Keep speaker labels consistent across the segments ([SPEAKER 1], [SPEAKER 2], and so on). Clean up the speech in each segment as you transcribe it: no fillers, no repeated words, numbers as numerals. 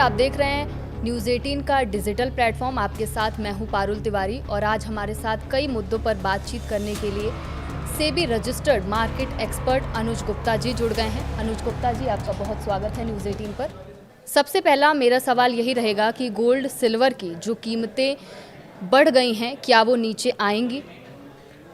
[SPEAKER 1] आप देख रहे हैं न्यूज़ 18 का डिजिटल प्लेटफॉर्म। आपके साथ मैं हूं पारुल तिवारी और आज हमारे साथ कई मुद्दों पर बातचीत करने के लिए सेबी रजिस्टर्ड मार्केट एक्सपर्ट अनुज गुप्ता जी जुड़ गए हैं। अनुज गुप्ता जी, आपका बहुत स्वागत है न्यूज़ 18 पर। सबसे पहला मेरा सवाल यही रहेगा कि गोल्ड सिल्वर की जो कीमतें बढ़ गई हैं, क्या वो नीचे आएंगी?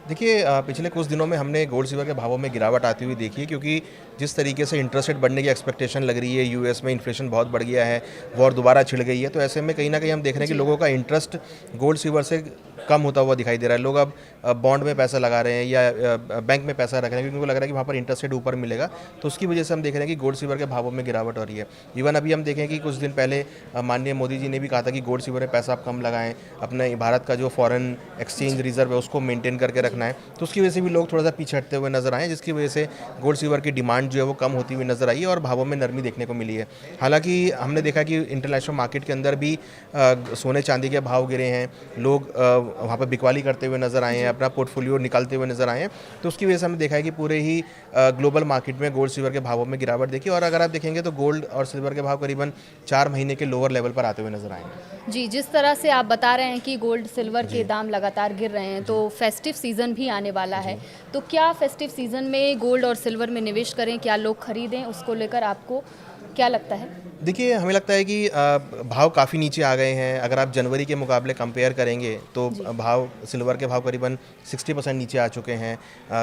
[SPEAKER 2] देखिए पिछले कुछ दिनों में हमने गोल्ड सिल्वर के भावों में गिरावट आती हुई देखी है, क्योंकि जिस तरीके से इंटरेस्ट रेट बढ़ने की एक्सपेक्टेशन लग रही है, यूएस में इन्फ्लेशन बहुत बढ़ गया है, वॉर दोबारा छिड़ गई है, तो ऐसे में कहीं ना कहीं हम देख रहे हैं कि लोगों का इंटरेस्ट गोल्ड सिल्वर से कम होता हुआ दिखाई दे रहा है। लोग अब बॉन्ड में पैसा लगा रहे हैं या बैंक में पैसा रख रहे हैं, क्योंकि उनको लग रहा है कि वहाँ पर इंटरेस्ट रेट ऊपर मिलेगा, तो उसकी वजह से हम देख रहे हैं कि गोल्ड सिल्वर के भावों में गिरावट हो रही है। इवन अभी हम देखें कि कुछ दिन पहले माननीय मोदी जी ने भी कहा था कि गोल्ड सिल्वर में पैसा आप कम लगाएं, अपने भारत का जो फॉरेन एक्सचेंज रिजर्व है उसको मेंटेन करके रखना है, तो उसकी वजह से भी लोग थोड़ा सा पीछे हटते हुए नजर आए, जिसकी वजह से गोल्ड सिल्वर की डिमांड जो है वो कम होती हुई नजर आई है और भावों में नरमी देखने को मिली है। हालांकि हमने देखा कि इंटरनेशनल मार्केट के अंदर भी सोने चांदी के भाव गिरे हैं, लोग वहाँ पर बिकवाली करते हुए नजर आए हैं, अपना पोर्टफोलियो निकालते हुए नजर आए हैं, तो उसकी वजह से हमने देखा है कि पूरे ही ग्लोबल मार्केट में गोल्ड सिल्वर के भावों में गिरावट देखी। और अगर आप देखेंगे तो गोल्ड और सिल्वर के भाव करीबन 4 महीने के लोअर लेवल पर आते हुए नजर आएंगे।
[SPEAKER 1] जी, जिस तरह से आप बता रहे हैं कि गोल्ड सिल्वर के दाम लगातार गिर रहे हैं, तो फेस्टिव सीज़न भी आने वाला है, तो क्या फेस्टिव सीज़न में गोल्ड और सिल्वर में निवेश करें, क्या लोग खरीदें, उसको लेकर आपको क्या लगता है?
[SPEAKER 2] देखिए, हमें लगता है कि भाव काफ़ी नीचे आ गए हैं। अगर आप जनवरी के मुकाबले कंपेयर करेंगे तो भाव सिल्वर के भाव करीबन 60% नीचे आ चुके हैं,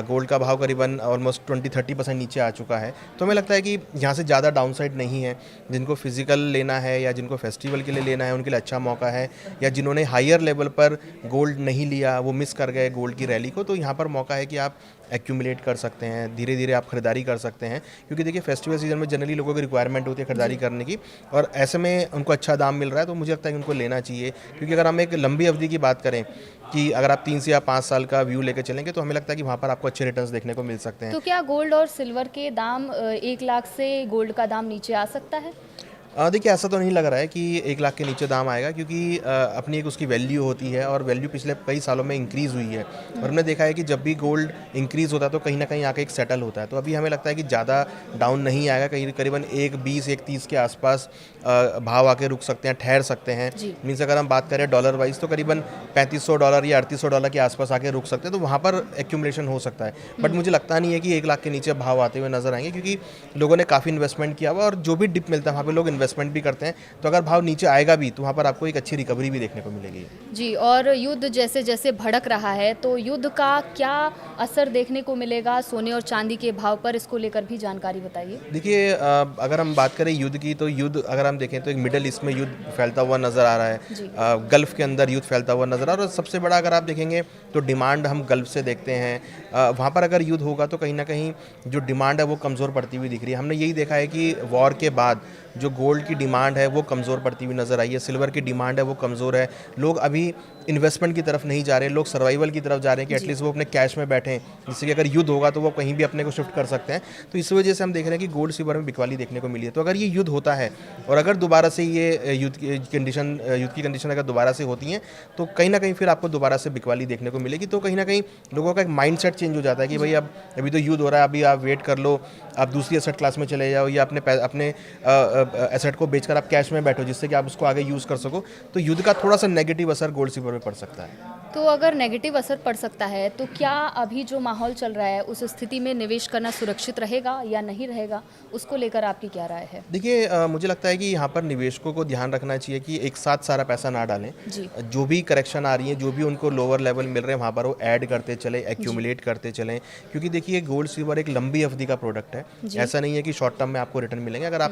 [SPEAKER 2] गोल्ड का भाव करीबन ऑलमोस्ट 20-30% नीचे आ चुका है। तो हमें लगता है कि यहाँ से ज़्यादा डाउनसाइड नहीं है। जिनको फिजिकल लेना है या जिनको फेस्टिवल के लिए लेना है उनके लिए अच्छा मौका है, या जिन्होंने हायर लेवल पर गोल्ड नहीं लिया, वो मिस कर गए गोल्ड की रैली को, तो यहाँ पर मौका है कि आप एक्यूमुलेट कर सकते हैं, धीरे धीरे आप खरीदारी कर सकते हैं, क्योंकि देखिए फेस्टिवल सीजन में जनरली लोगों की रिक्वायरमेंट होती है खरीदारी करने की, और ऐसे में उनको अच्छा दाम मिल रहा है, तो मुझे लगता है कि उनको लेना चाहिए। क्योंकि अगर हम एक लंबी अवधि की बात करें कि अगर आप 3 से या 5 साल का व्यू लेकर चलेंगे, तो हमें लगता है कि वहाँ पर आपको अच्छे रिटर्न्स देखने को मिल सकते हैं।
[SPEAKER 1] तो क्या गोल्ड और सिल्वर के दाम 1 लाख से गोल्ड का दाम नीचे आ सकता है?
[SPEAKER 2] देखिए, ऐसा तो नहीं लग रहा है कि 1 लाख के नीचे दाम आएगा, क्योंकि अपनी एक उसकी वैल्यू होती है और वैल्यू पिछले कई सालों में इंक्रीज़ हुई है, और हमने देखा है कि जब भी गोल्ड इंक्रीज़ होता है तो कहीं ना कहीं आके एक सेटल होता है। तो अभी हमें लगता है कि ज़्यादा डाउन नहीं आएगा, कहीं करीबन 1.20-1.30 के आसपास भाव आके रुक सकते हैं, ठहर सकते हैं। मीन्स अगर हम बात करें डॉलर वाइज तो करीबन $3500 या $3800 के आसपास आके रुक सकते हैं, तो वहाँ पर एक्यूमुलेशन हो सकता है। बट मुझे लगता नहीं है कि 1 लाख के नीचे भाव आते हुए नजर आएंगे, क्योंकि लोगों ने काफ़ी इन्वेस्टमेंट किया हुआ और जो भी डिप मिलता है वहाँ पर लोग इन्वेस्टमेंट भी करते हैं, तो अगर भाव नीचे आएगा भी तो वहाँ पर आपको एक अच्छी रिकवरी भी देखने को मिलेगी।
[SPEAKER 1] जी, और युद्ध जैसे जैसे भड़क रहा है, तो युद्ध का क्या असर देखने को मिलेगा सोने और चांदी के भाव पर, इसको लेकर भी जानकारी बताइए।
[SPEAKER 2] देखिए, अगर हम बात करें युद्ध की, तो युद्ध अगर हम देखें तो एक मिडल ईस्ट में युद्ध फैलता हुआ नज़र आ रहा है, गल्फ़ के अंदर युद्ध फैलता हुआ नज़र आ रहा है, और सबसे बड़ा अगर आप देखेंगे तो डिमांड हम गल्फ़ से देखते हैं, वहाँ पर अगर युद्ध होगा तो कहीं ना कहीं जो डिमांड है वो कमज़ोर पड़ती हुई दिख रही है। हमने यही देखा है कि वॉर के बाद जो गोल्ड की डिमांड है वो कमज़ोर पड़ती हुई नज़र आई है, सिल्वर की डिमांड है वो कमज़ोर है। लोग अभी इन्वेस्टमेंट की तरफ नहीं जा रहे, लोग सर्वाइवल की तरफ जा रहे हैं कि एटलीस्ट वो अपने कैश में बैठें, जिससे कि अगर युद्ध होगा तो वो कहीं भी अपने को शिफ्ट कर सकते हैं। तो इस वजह से हम देख रहे हैं कि गोल्ड सिल्वर में बिकवाली देखने को मिली है। तो अगर ये युद्ध होता है और अगर दोबारा से ये युद्ध की कंडीशन अगर दोबारा से होती हैं, तो कहीं ना कहीं फिर आपको दोबारा से बिकवाली देखने को मिलेगी। तो कहीं ना कहीं लोगों का एक माइंड सेट चेंज हो जाता है कि भाई अब अभी तो युद्ध हो रहा है, अभी आप वेट कर लो, आप दूसरी एसेट क्लास में चले जाओ, या अपने एसेट को बेचकर आप कैश में बैठो, जिससे कि आप उसको आगे यूज़ कर सको। तो युद्ध का थोड़ा सा नेगेटिव असर गोल्ड सिल्वर में पड़ सकता है।
[SPEAKER 1] तो अगर नेगेटिव असर पड़ सकता है, तो क्या अभी जो माहौल चल रहा है उस स्थिति में निवेश करना सुरक्षित रहेगा या नहीं रहेगा, उसको लेकर आपकी क्या राय है?
[SPEAKER 2] देखिए, मुझे लगता है कि यहाँ पर निवेशकों को ध्यान रखना चाहिए कि एक साथ सारा पैसा ना डालें। जो भी करेक्शन आ रही है, जो भी उनको लोअर लेवल मिल रहे हैं, वहाँ पर वो ऐड करते चले, एक्यूमुलेट करते चलें, क्योंकि देखिए गोल्ड सिल्वर एक लंबी अवधि का प्रोडक्ट है। ऐसा नहीं है कि शॉर्ट टर्म में आपको रिटर्न मिलेंगे। अगर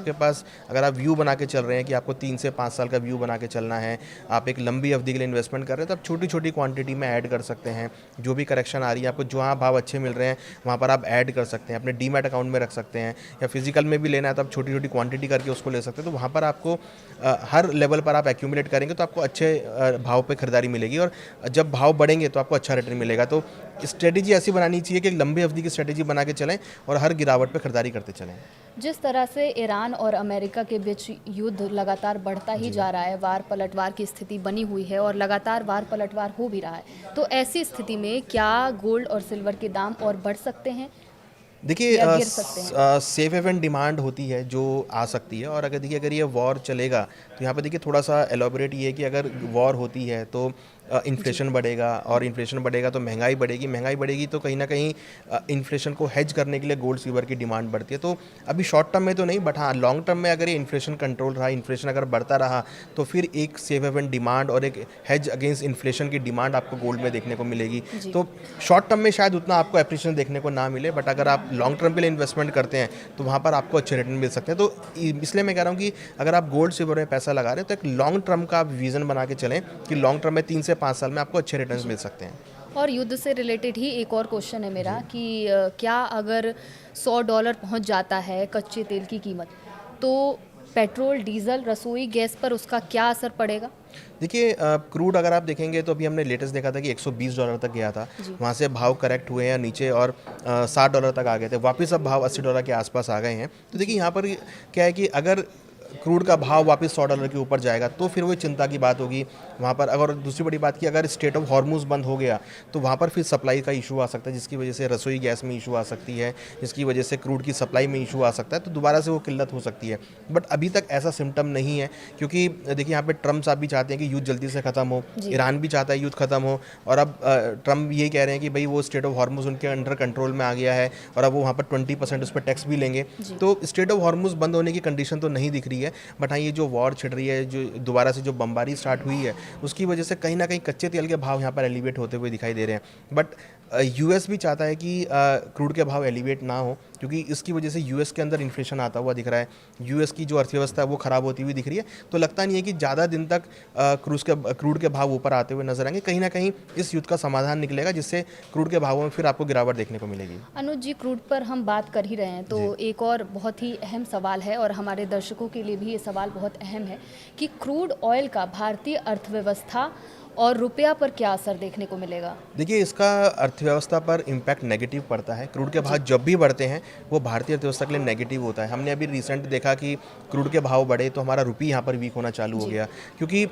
[SPEAKER 2] आप व्यू बना के चल रहे हैं कि आपको 3 से 5 साल का व्यू बना के चलना है, आप एक लंबी अवधि के लिए इन्वेस्टमेंट कर रहे हैं, तो आप छोटी छोटी क्वांटिटी में ऐड कर सकते हैं। जो भी करेक्शन आ रही है, आपको जहाँ भाव अच्छे मिल रहे हैं वहाँ पर आप ऐड कर सकते हैं, अपने डीमैट अकाउंट में रख सकते हैं, या फिजिकल में भी लेना है तो आप छोटी छोटी क्वांटिटी करके उसको ले सकते हैं। तो वहाँ पर आपको हर लेवल पर आप एक्यूमुलेट करेंगे तो आपको अच्छे भाव पे खरीदारी मिलेगी, और जब भाव बढ़ेंगे तो आपको अच्छा रिटर्न मिलेगा। तो स्ट्रेटेजी ऐसी बनानी चाहिए कि एक लंबी अवधि की स्ट्रेटेजी बना के चलें और हर गिरावट पे खरीदारी करते चलें।
[SPEAKER 1] जिस तरह से ईरान और अमेरिका के बीच युद्ध लगातार बढ़ता ही जा रहा है, वार पलटवार की स्थिति बनी हुई है और लगातार वार पलटवार हो भी रहा है, तो ऐसी स्थिति में क्या गोल्ड और सिल्वर के दाम और बढ़ सकते हैं?
[SPEAKER 2] देखिए
[SPEAKER 1] या गिर सकते हैं?
[SPEAKER 2] सेफ हेवन डिमांड होती है जो आ सकती है, और अगर देखिए अगर ये वॉर चलेगा तो यहाँ पे देखिए थोड़ा सा एलोबरेट ये है कि अगर वॉर होती है तो
[SPEAKER 1] जी।
[SPEAKER 2] इन्फ्लेशन बढ़ेगा, और इन्फ्लेशन बढ़ेगा तो महंगाई बढ़ेगी तो कहीं ना कहीं इन्फ्लेशन को हेज करने के लिए गोल्ड सिल्वर की डिमांड बढ़ती है। तो अभी शॉर्ट टर्म में तो नहीं, बट हाँ लॉन्ग टर्म में अगर ये इन्फ्लेशन कंट्रोल रहा, इन्फ्लेशन अगर बढ़ता रहा, तो फिर एक सेफ हेवन डिमांड और एक हेज अगेंस्ट इन्फ्लेशन की डिमांड आपको गोल्ड में देखने को मिलेगी।
[SPEAKER 1] जी।
[SPEAKER 2] तो शॉर्ट टर्म में शायद उतना आपको एप्रिसिएशन देखने को ना मिले, बट अगर आप लॉन्ग टर्म के लिए इन्वेस्टमेंट करते हैं तो वहाँ पर आपको अच्छे रिटर्न मिल सकते हैं। तो इसलिए मैं कह रहा हूँ कि अगर आप गोल्ड सिल्वर में पैसा लगा रहे हैं तो एक लॉन्ग टर्म का आप विजन बना के चलें कि लॉन्ग टर्म में 3 से 5 साल में आपको अच्छे रिटर्न्स मिल सकते हैं।
[SPEAKER 1] और युद्ध से रिलेटेड ही एक और क्वेश्चन है मेरा कि क्या अगर $100 पहुंच जाता है कच्चे तेल की कीमत, तो पेट्रोल, डीजल, रसोई गैस पर उसका क्या असर पड़ेगा?
[SPEAKER 2] देखिए क्रूड अगर आप देखेंगे तो अभी हमने लेटेस्ट देखा था कि $120 तक गया था,
[SPEAKER 1] जी।
[SPEAKER 2] वहाँ से भाव करेक्ट हुए हैं नीचे और $60 तक आ गए थे, वापस अब भाव $80 के आसपास आ गए हैं। तो देखिए यहाँ पर क्या है कि अगर क्रूड का भाव वापस $100 के ऊपर जाएगा तो फिर वो चिंता की बात होगी वहाँ पर। अगर दूसरी बड़ी बात कि अगर स्टेट ऑफ हॉर्मुज बंद हो गया तो वहाँ पर फिर सप्लाई का इशू आ सकता है, जिसकी वजह से रसोई गैस में इशू आ सकती है, जिसकी वजह से क्रूड की सप्लाई में इशू आ सकता है, तो दोबारा से वो किल्लत हो सकती है। बट अभी तक ऐसा सिम्टम नहीं है, क्योंकि देखिए यहाँ पे ट्रम्प साहब भी चाहते हैं कि युद्ध जल्दी से ख़त्म हो,
[SPEAKER 1] जी।
[SPEAKER 2] ईरान भी चाहता है युद्ध ख़त्म हो, और अब ट्रम्प ये कह रहे हैं कि भाई वो स्टेट ऑफ हॉर्मुज उनके अंडर कंट्रोल में आ गया है और अब वो वहाँ पर 20% उस पर टैक्स भी लेंगे। तो स्टेट ऑफ हॉर्मुज बंद होने की कंडीशन तो नहीं दिख रही है, बट हाँ ये जो वॉर छिड़ रही है, जो दोबारा से जो बमबारी स्टार्ट हुई है, उसकी वजह से कहीं ना कहीं कच्चे तेल के भाव यहाँ पर एलिवेट होते हुए दिखाई दे रहे हैं। बट यूएस भी चाहता है कि क्रूड के भाव एलिवेट ना हो, क्योंकि इसकी वजह से यूएस के अंदर इन्फ्लेशन आता हुआ दिख रहा है, यूएस की जो अर्थव्यवस्था है वो ख़राब होती हुई दिख रही है। तो लगता नहीं है कि ज़्यादा दिन तक क्रूड के भाव ऊपर आते हुए नजर आएंगे। कहीं ना कहीं इस युद्ध का समाधान निकलेगा, जिससे क्रूड के भावों में फिर आपको गिरावट देखने को मिलेगी।
[SPEAKER 1] अनुज जी, क्रूड पर हम बात कर ही रहे हैं तो एक और बहुत ही अहम सवाल है, और हमारे दर्शकों के लिए भी ये सवाल बहुत अहम है कि क्रूड ऑयल का भारतीय अर्थव्यवस्था और रुपया पर क्या असर देखने को मिलेगा?
[SPEAKER 2] देखिए इसका अर्थव्यवस्था पर इम्पैक्ट नेगेटिव पड़ता है। क्रूड के भाव जब भी बढ़ते हैं वो भारतीय अर्थव्यवस्था के लिए नेगेटिव होता है। हमने अभी रिसेंट देखा कि क्रूड के भाव बढ़े तो हमारा रुपये यहाँ पर वीक होना चालू हो गया, क्योंकि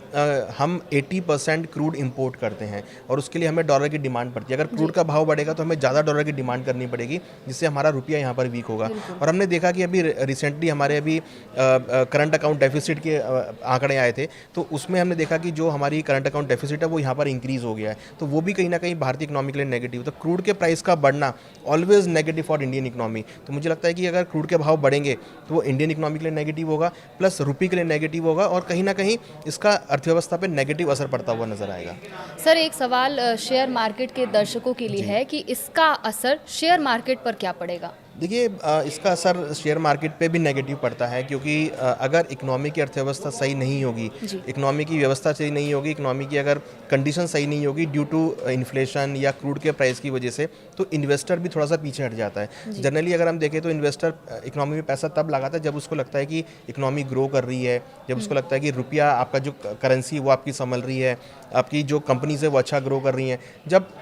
[SPEAKER 2] हम 80% क्रूड इंपोर्ट करते हैं और उसके लिए हमें डॉलर की डिमांड पड़ती है। अगर क्रूड का भाव बढ़ेगा तो हमें ज़्यादा डॉलर की डिमांड करनी पड़ेगी, जिससे हमारा रुपया यहाँ पर वीक होगा। और हमने देखा कि अभी रिसेंटली हमारे अभी करंट अकाउंट डेफिसिट के आंकड़े आए थे, तो उसमें हमने देखा कि जो हमारी करंट अकाउंट डेफिसिट है वो यहाँ पर इंक्रीज हो गया है, तो वो भी कहीं ना कहीं भारतीय इकोनॉमी के लिए नेगेटिव। तो क्रूड के प्राइस का बढ़ना always negative for Indian economy. तो मुझे लगता है कि अगर क्रूड के भाव बढ़ेंगे तो वो इंडियन इकोनॉमी के लिए नेगेटिव होगा, प्लस रुपये के लिए नेगेटिव होगा, और कहीं ना कहीं इसका अर्थव्यवस्था पर नेगेटिव असर पड़ता हुआ नजर आएगा।
[SPEAKER 1] सर, एक सवाल शेयर मार्केट के दर्शकों के लिए है कि इसका असर शेयर मार्केट पर क्या पड़ेगा?
[SPEAKER 2] देखिए इसका असर शेयर मार्केट पे भी नेगेटिव पड़ता है, क्योंकि अगर इकोनॉमी की अर्थव्यवस्था सही नहीं होगी, इकोनॉमी की व्यवस्था सही नहीं होगी, इकोनॉमी की अगर कंडीशन सही नहीं होगी ड्यू टू इन्फ्लेशन या क्रूड के प्राइस की वजह से, तो इन्वेस्टर भी थोड़ा सा पीछे हट जाता है। जनरली अगर हम देखें तो इन्वेस्टर इकोनॉमी में पैसा तब लगाता है जब उसको लगता है कि इकोनॉमी ग्रो कर रही है, जब उसको लगता है कि रुपया आपका जो करेंसी वो आपकी संभल रही है, आपकी जो कंपनीज है वो अच्छा ग्रो कर रही हैं। जब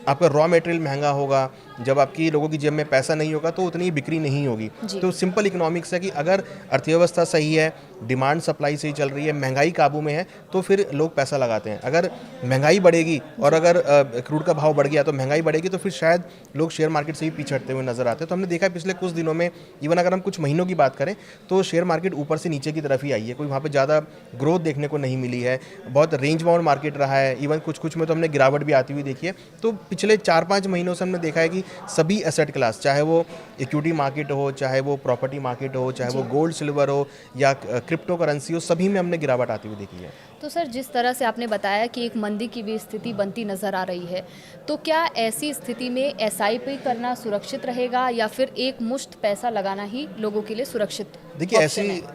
[SPEAKER 2] आपका रॉ मटेरियल महंगा होगा, जब आपकी लोगों की जेब में पैसा नहीं होगा तो उतनी बिक्री नहीं होगी। तो सिंपल इकोनॉमिक्स है कि अगर अर्थव्यवस्था सही है, डिमांड सप्लाई सही चल रही है, महंगाई काबू में है, तो फिर लोग पैसा लगाते हैं। अगर महंगाई बढ़ेगी और अगर क्रूड का भाव बढ़ गया तो महंगाई बढ़ेगी, तो फिर शायद लोग शेयर मार्केट से ही पीछे हटते हुए नजर आते हैं। तो हमने देखा है पिछले कुछ दिनों में, इवन अगर हम कुछ महीनों की बात करें तो शेयर मार्केट ऊपर से नीचे की तरफ ही आई है, कोई वहाँ पर ज़्यादा ग्रोथ देखने को नहीं मिली है, बहुत रेंज बाउंड मार्केट रहा है। इवन कुछ में तो हमने गिरावट भी आती हुई देखी है। तो पिछले 4-5 महीनों से हमने देखा है कि सभी एसेट क्लास, चाहे वो इक्विटी मार्केट हो, चाहे वो प्रॉपर्टी मार्केट हो, चाहे वो गोल्ड सिल्वर हो या क्रिप्टो करेंसी हो, सभी में हमने गिरावट आती हुई देखी है।
[SPEAKER 1] तो सर, जिस तरह से आपने बताया कि एक मंदी की भी स्थिति बनती नज़र आ रही है, तो क्या ऐसी स्थिति में एसआईपी करना सुरक्षित रहेगा या फिर एक मुश्त पैसा लगाना ही लोगों के लिए सुरक्षित?
[SPEAKER 2] देखिए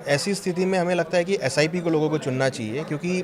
[SPEAKER 2] ऐसी स्थिति में हमें लगता है कि एसआईपी को लोगों को चुनना चाहिए, क्योंकि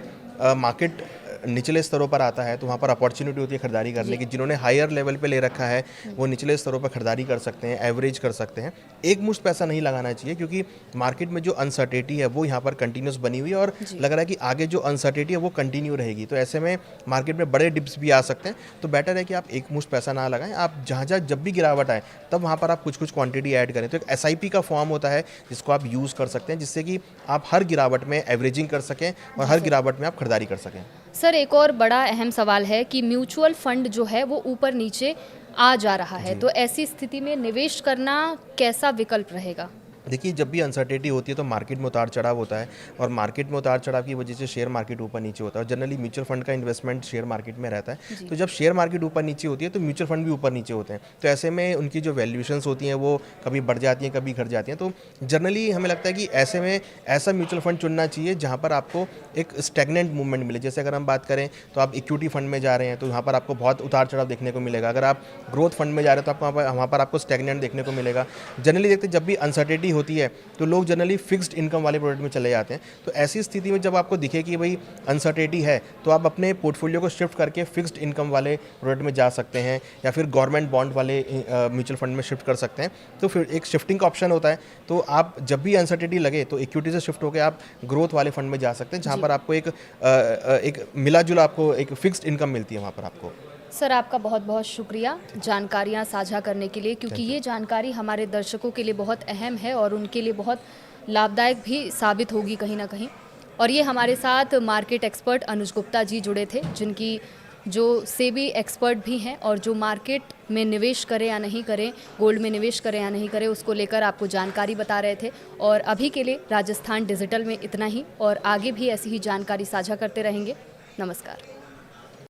[SPEAKER 2] मार्केट निचले स्तरों पर आता है तो वहाँ पर अपॉर्चुनिटी होती है खरीदारी करने की। जिन्होंने हायर लेवल पे ले रखा है वो निचले स्तरों पर खरीदारी कर सकते हैं, एवरेज कर सकते हैं। एक मुश्त पैसा नहीं लगाना चाहिए, क्योंकि मार्केट में जो अनसर्टेनिटी है वो यहाँ पर कंटिन्यूस बनी हुई है और लग रहा है कि आगे जो अनसर्टेनिटी है वो कंटिन्यू रहेगी। तो ऐसे में मार्केट में बड़े डिप्स भी आ सकते हैं। तो बेटर है कि आप एक मुश्त पैसा ना लगाएं, आप जहाँ जब भी गिरावट आए तब वहाँ पर आप कुछ क्वांटिटी ऐड करें। तो एक एसआईपी का फॉर्म होता है जिसको आप यूज़ कर सकते हैं, जिससे कि आप हर गिरावट में एवरेजिंग कर सकें और हर गिरावट में आप खरीदारी कर सकें।
[SPEAKER 1] सर एक और बड़ा अहम सवाल है कि म्यूचुअल फंड जो है वो ऊपर नीचे आ जा रहा है, तो ऐसी स्थिति में निवेश करना कैसा विकल्प रहेगा?
[SPEAKER 2] देखिए, जब भी अनसर्टेनिटी होती है तो मार्केट में उतार चढ़ाव होता है, और मार्केट में उतार चढ़ाव की वजह से शेयर मार्केट ऊपर नीचे होता है, और जनरली म्यूचुअल फंड का इन्वेस्टमेंट शेयर मार्केट में रहता है। तो जब शेयर मार्केट ऊपर नीचे होती है तो म्यूचुअल फंड भी ऊपर नीचे होते हैं, तो ऐसे में उनकी जो वैल्यूएशंस होती हैं वो कभी बढ़ जाती हैं, कभी घट जाती हैं। तो जनरली हमें लगता है कि ऐसे में ऐसा म्यूचुअल फंड चुनना चाहिए जहाँ पर आपको एक स्टैग्नेंट मूवमेंट मिले। जैसे अगर हम बात करें तो आप इक्विटी फंड में जा रहे हैं तो यहाँ पर आपको बहुत उतार चढ़ाव देखने को मिलेगा। अगर आप ग्रोथ फंड में जा रहे हैं तो आपको वहाँ पर आपको स्टैग्नेंट देखने को मिलेगा। जनरली देखते हैं जब भी अनसर्टेनिटी होती है तो लोग जनरली फिक्स्ड इनकम वाले प्रोडक्ट में चले जाते हैं। तो ऐसी स्थिति में जब आपको दिखे कि भाई अनसर्टेनिटी है तो आप अपने पोर्टफोलियो को शिफ्ट करके फिक्स्ड इनकम वाले प्रोडक्ट में जा सकते हैं, या फिर गवर्नमेंट बॉन्ड वाले म्यूचुअल फंड में शिफ्ट कर सकते हैं। तो फिर एक शिफ्टिंग का ऑप्शन होता है। तो आप जब भी अनसर्टेनिटी लगे तो इक्विटी से शिफ्ट होकर आप ग्रोथ वाले फंड में जा सकते हैं, जहाँ पर आपको एक मिला जुला आपको एक फिक्स्ड इनकम मिलती है वहाँ पर आपको।
[SPEAKER 1] सर आपका बहुत बहुत शुक्रिया जानकारियाँ साझा करने के लिए, क्योंकि ये जानकारी हमारे दर्शकों के लिए बहुत अहम है और उनके लिए बहुत लाभदायक भी साबित होगी कहीं ना कहीं। और ये हमारे साथ मार्केट एक्सपर्ट अनुज गुप्ता जी जुड़े थे, जिनकी जो सेबी एक्सपर्ट भी हैं और जो मार्केट में निवेश करें या नहीं करें, गोल्ड में निवेश करें या नहीं करें, उसको लेकर आपको जानकारी बता रहे थे। और अभी के लिए राजस्थान डिजिटल में इतना ही, और आगे भी ऐसी ही जानकारी साझा करते रहेंगे। नमस्कार।